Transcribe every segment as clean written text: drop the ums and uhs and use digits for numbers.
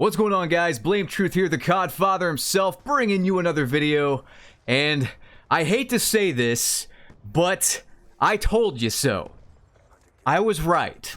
What's going on, guys? Blame Truth here, the Godfather himself, bringing you another video. And I hate to say this, but I told you so. I was right.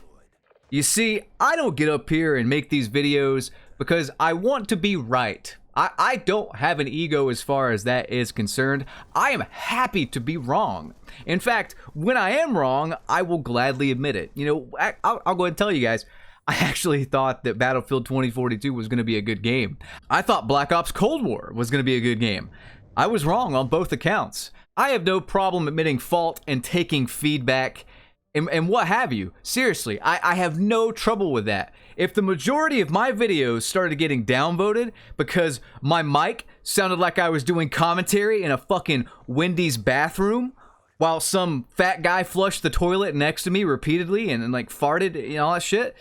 You see, I don't get up here and make these videos because I want to be right. I don't have an ego as far as that is concerned. I am happy to be wrong. In fact, when I am wrong, I will gladly admit it. You know, I'll go ahead and tell you guys, I actually thought that Battlefield 2042 was going to be a good game. I thought Black Ops Cold War was going to be a good game. I was wrong on both accounts. I have no problem admitting fault and taking feedback and what have you. Seriously, I have no trouble with that. If the majority of my videos started getting downvoted because my mic sounded like I was doing commentary in a fucking Wendy's bathroom while some fat guy flushed the toilet next to me repeatedly and like farted and all that shit,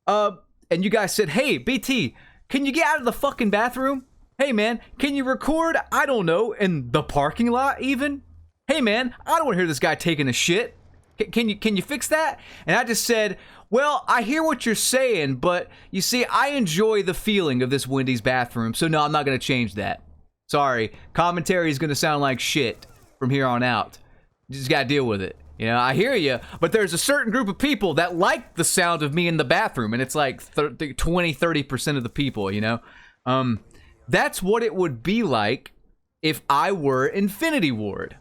and you guys said, hey, BT, can you get out of the fucking bathroom? Hey, man, can you record, I don't know, in the parking lot even? Hey, man, I don't want to hear this guy taking a shit. Can you fix that? And I just said, well, I hear what you're saying, but you see, I enjoy the feeling of this Wendy's bathroom, so no, I'm not going to change that. Sorry, commentary is going to sound like shit from here on out. You just got to deal with it. You know, I hear you, but there's a certain group of people that like the sound of me in the bathroom, and it's like 20-30% of the people, you know? That's what it would be like if I were Infinity Ward.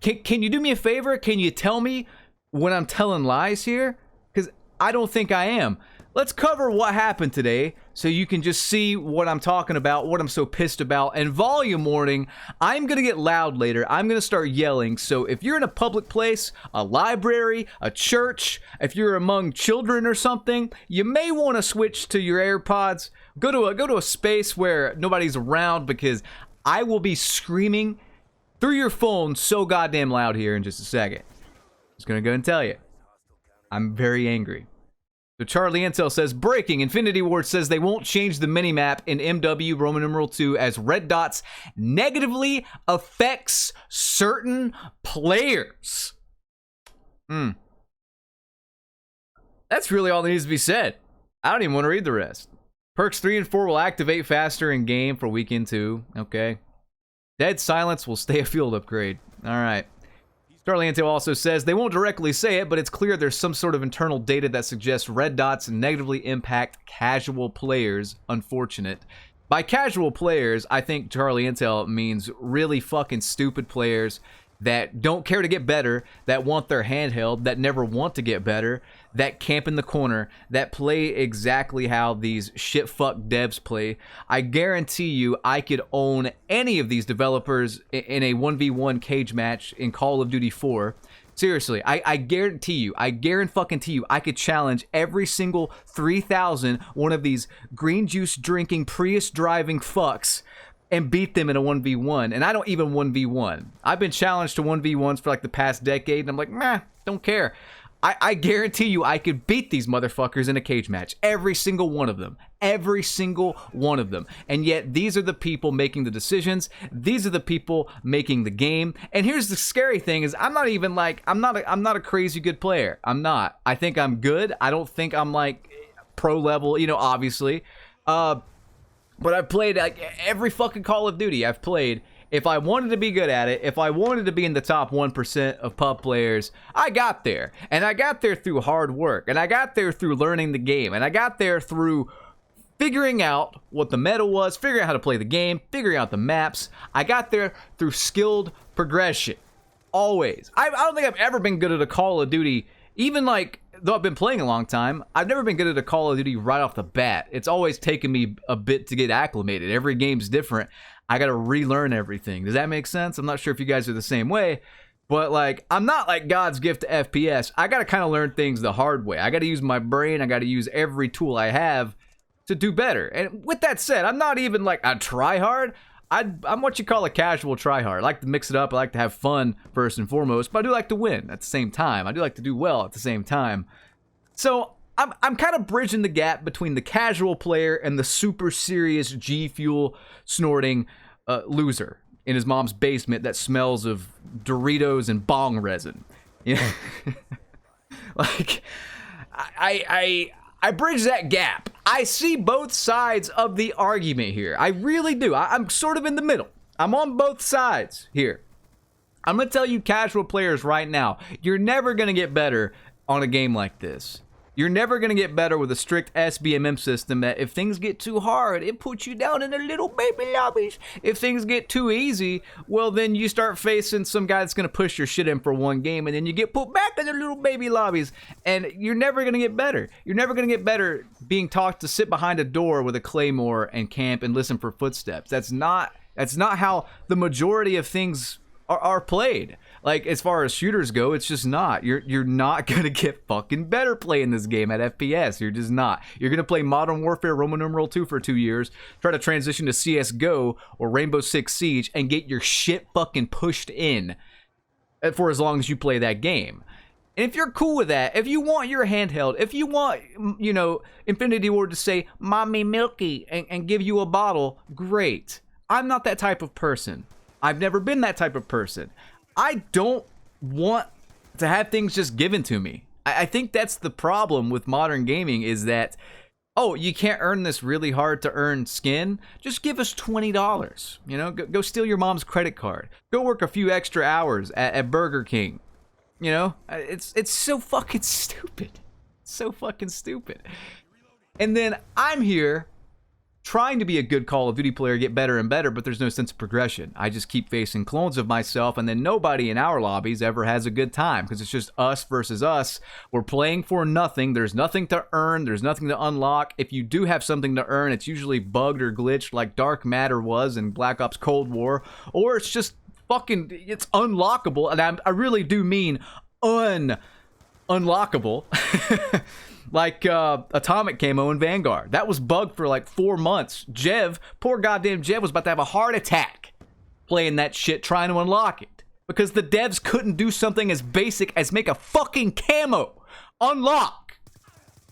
Can you do me a favor? Can you tell me when I'm telling lies here? Because I don't think I am. Let's cover what happened today so you can just see what I'm talking about, what I'm so pissed about. And volume warning, I'm going to get loud later. I'm going to start yelling. So if you're in a public place, a library, a church, if you're among children or something, you may want to switch to your AirPods. Go to a space where nobody's around, because I will be screaming through your phone so goddamn loud here in just a second. Just gonna go and tell you, I'm very angry. So Charlie Intel says, breaking, Infinity Ward says they won't change the minimap in MW Roman numeral 2 as red dots negatively affects certain players. That's really all that needs to be said. I don't even want to read the rest. Perks 3 and 4 will activate faster in game for weekend 2. Okay. Dead silence will stay a field upgrade. Alright. Charlie Intel also says they won't directly say it, but it's clear there's some sort of internal data that suggests red dots negatively impact casual players. Unfortunate. By casual players, I think Charlie Intel means really fucking stupid players that don't care to get better, that want their handheld, that never want to get better, that camp in the corner, that play exactly how these shit-fuck devs play. I guarantee you I could own any of these developers in a 1v1 cage match in Call of Duty 4. Seriously, I guarantee you, I could challenge every single 3,000 one of these green juice drinking, Prius driving fucks and beat them in a 1v1. And I don't even 1v1. I've been challenged to 1v1s for like the past decade, and I'm like, meh, don't care. I guarantee you I could beat these motherfuckers in a cage match. Every single one of them. Every single one of them. And yet these are the people making the decisions. These are the people making the game. And here's the scary thing is I'm not even like, I'm not a crazy good player. I'm not. I think I'm good. I don't think I'm like pro level, you know, obviously. But I've played like every fucking Call of Duty I've played. If I wanted to be good at it, if I wanted to be in the top 1% of pub players, I got there. And I got there through hard work. And I got there through learning the game. And I got there through figuring out what the meta was, figuring out how to play the game, figuring out the maps. I got there through skilled progression. Always. I don't think I've ever been good at a Call of Duty, even like, though I've been playing a long time, I've never been good at a Call of Duty right off the bat. It's always taken me a bit to get acclimated. Every game's different. I gotta relearn everything. Does that make sense? I'm not sure if you guys are the same way, but like, I'm not like God's gift to FPS. I gotta kind of learn things the hard way. I gotta use my brain. I gotta use every tool I have to do better. And with that said, I'm not even like a tryhard. I'm what you call a casual tryhard. I like to mix it up. I like to have fun first and foremost, but I do like to win at the same time. I do like to do well at the same time. So I'm kind of bridging the gap between the casual player and the super serious G Fuel snorting loser in his mom's basement that smells of Doritos and bong resin. You know? Like, I bridge that gap. I see both sides of the argument here. I really do. I'm sort of in the middle. I'm on both sides here. I'm going to tell you casual players right now, you're never going to get better on a game like this. You're never going to get better with a strict SBMM system that if things get too hard, it puts you down in the little baby lobbies. If things get too easy, well, then you start facing some guy that's going to push your shit in for one game, and then you get put back in the little baby lobbies, and you're never going to get better. You're never going to get better being taught to sit behind a door with a claymore and camp and listen for footsteps. That's not how the majority of things are played. Like, as far as shooters go, it's just not. You're not gonna get fucking better playing this game at FPS. You're just not. You're gonna play Modern Warfare Roman numeral 2 for 2 years, try to transition to CSGO or Rainbow Six Siege, and get your shit fucking pushed in for as long as you play that game. And if you're cool with that, if you want your handheld, if you want, you know, Infinity Ward to say, "Mommy Milky," and give you a bottle, great. I'm not that type of person. I've never been that type of person. I don't want to have things just given to me. I think that's the problem with modern gaming, is that, oh, you can't earn this really hard to earn skin? Just give us $20. You know, go steal your mom's credit card. Go work a few extra hours at Burger King. You know, it's so fucking stupid. So fucking stupid. And then I'm here trying to be a good Call of Duty player, get better and better, but there's no sense of progression. I just keep facing clones of myself, and then nobody in our lobbies ever has a good time, because it's just us versus us. We're playing for nothing. There's nothing to earn. There's nothing to unlock. If you do have something to earn, it's usually bugged or glitched like Dark Matter was in Black Ops Cold War, or it's just fucking, it's unlockable, and I really do mean unlockable. Like Atomic Camo in Vanguard. That was bugged for like 4 months. Jev, poor goddamn Jev, was about to have a heart attack playing that shit, trying to unlock it. Because the devs couldn't do something as basic as make a fucking camo unlock.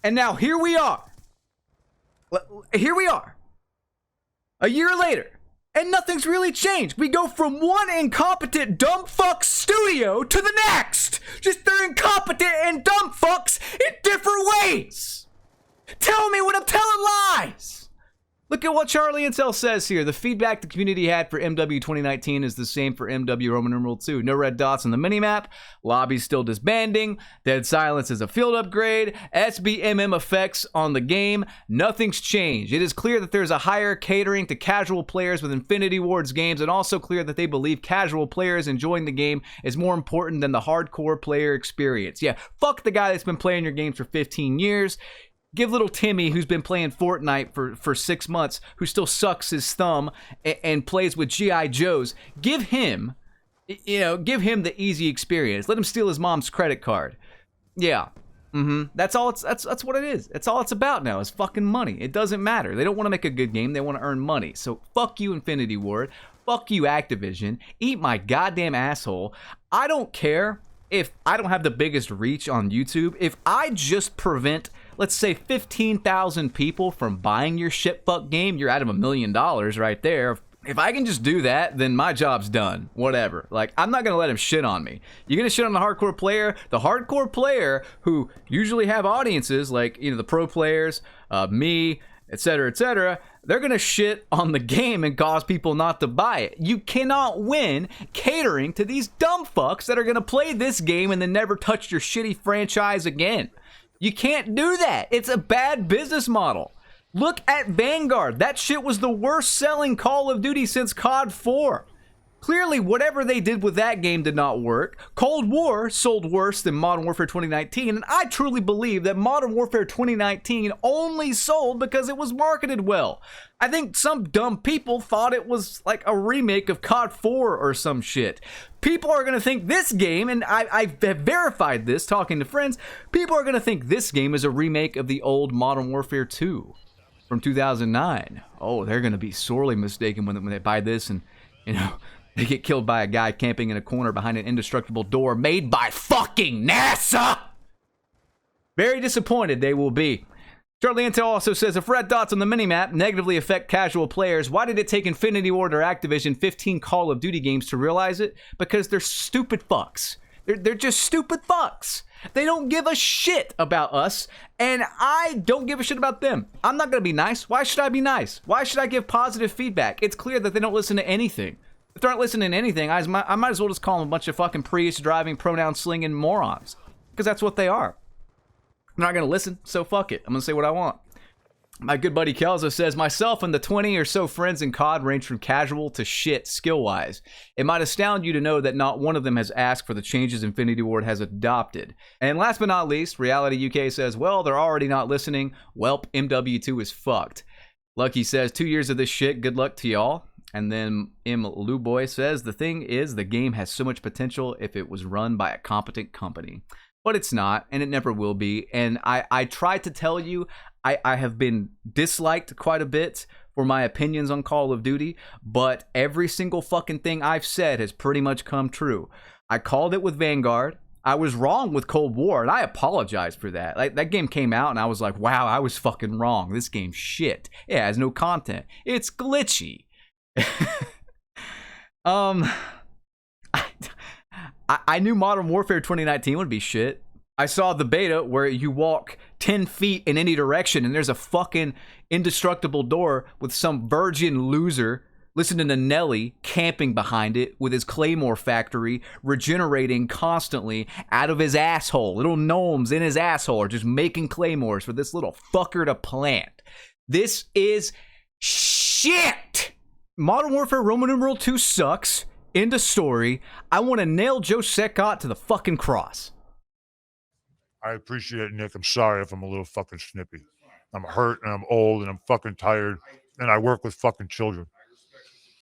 And now here we are. Here we are. A year later. And nothing's really changed. We go from one incompetent dumb fuck studio to the next. Just they're incompetent and dumb fucks in different ways. Tell me when I'm telling lies. Look at what Charlie Intel says here. The feedback the community had for MW 2019 is the same for MW Roman numeral 2. No red dots on the minimap. Lobbies still disbanding. Dead silence is a field upgrade. SBMM effects on the game. Nothing's changed. It is clear that there's a higher catering to casual players with Infinity Ward's games, and also clear that they believe casual players enjoying the game is more important than the hardcore player experience. Yeah, fuck the guy that's been playing your games for 15 years. Give little Timmy, who's been playing Fortnite for 6 months, who still sucks his thumb and plays with G.I. Joes, give him the easy experience. Let him steal his mom's credit card. Yeah. That's all that's what it is. That's all it's about now, is fucking money. It doesn't matter. They don't want to make a good game. They want to earn money. So fuck you, Infinity Ward. Fuck you, Activision. Eat my goddamn asshole. I don't care if I don't have the biggest reach on YouTube. If I just prevent, let's say, 15,000 people from buying your shitfuck game, you're out of $1 million right there. If I can just do that, then my job's done. Whatever. Like, I'm not going to let him shit on me. You're going to shit on the hardcore player? The hardcore player, who usually have audiences, like, you know, the pro players, me, etc., they're going to shit on the game and cause people not to buy it. You cannot win catering to these dumb fucks that are going to play this game and then never touch your shitty franchise again. You can't do that. It's a bad business model. Look at Vanguard. That shit was the worst selling Call of Duty since COD 4. Clearly, whatever they did with that game did not work. Cold War sold worse than Modern Warfare 2019, and I truly believe that Modern Warfare 2019 only sold because it was marketed well. I think some dumb people thought it was like a remake of COD 4 or some shit. People are going to think this game, and I have verified this talking to friends, people are going to think this game is a remake of the old Modern Warfare 2 from 2009. Oh, they're going to be sorely mistaken when they buy this and, you know, they get killed by a guy camping in a corner behind an indestructible door made by fucking NASA! Very disappointed they will be. Charlie Intel also says, if red dots on the minimap negatively affect casual players, why did it take Infinity Ward or Activision 15 Call of Duty games to realize it? Because they're stupid fucks. They're just stupid fucks. They don't give a shit about us, and I don't give a shit about them. I'm not gonna be nice. Why should I be nice? Why should I give positive feedback? It's clear that they don't listen to anything. If they aren't listening to anything, I might as well just call them a bunch of fucking Prius driving, pronoun slinging morons, because that's what they are. I'm not gonna listen, so fuck it. I'm gonna say what I want. My good buddy Kelzo says, myself and the 20 or so friends in COD range from casual to shit skill-wise. It might astound you to know that not one of them has asked for the changes Infinity Ward has adopted. And last but not least, Reality UK says, well, they're already not listening. Welp, MW2 is fucked. Lucky says, 2 years of this shit, good luck to y'all. And then M. Luboy says, the thing is, the game has so much potential if it was run by a competent company. But it's not, and it never will be. And I tried to tell you, I have been disliked quite a bit for my opinions on Call of Duty, but every single fucking thing I've said has pretty much come true. I called it with Vanguard. I was wrong with Cold War, and I apologize for that. Like, that game came out, and I was like, wow, I was fucking wrong. This game's shit. It has no content. It's glitchy. I knew Modern Warfare 2019 would be shit. I saw the beta where you walk 10 feet in any direction and there's a fucking indestructible door with some virgin loser listening to Nelly camping behind it with his Claymore factory regenerating constantly out of his asshole. Little gnomes in his asshole are just making Claymores for this little fucker to plant. This is shit! Modern Warfare Roman numeral 2 sucks. End of story. I want to nail Joe Secott to the fucking cross. I appreciate it, Nick. I'm sorry if I'm a little fucking snippy. I'm hurt and I'm old and I'm fucking tired and I work with fucking children.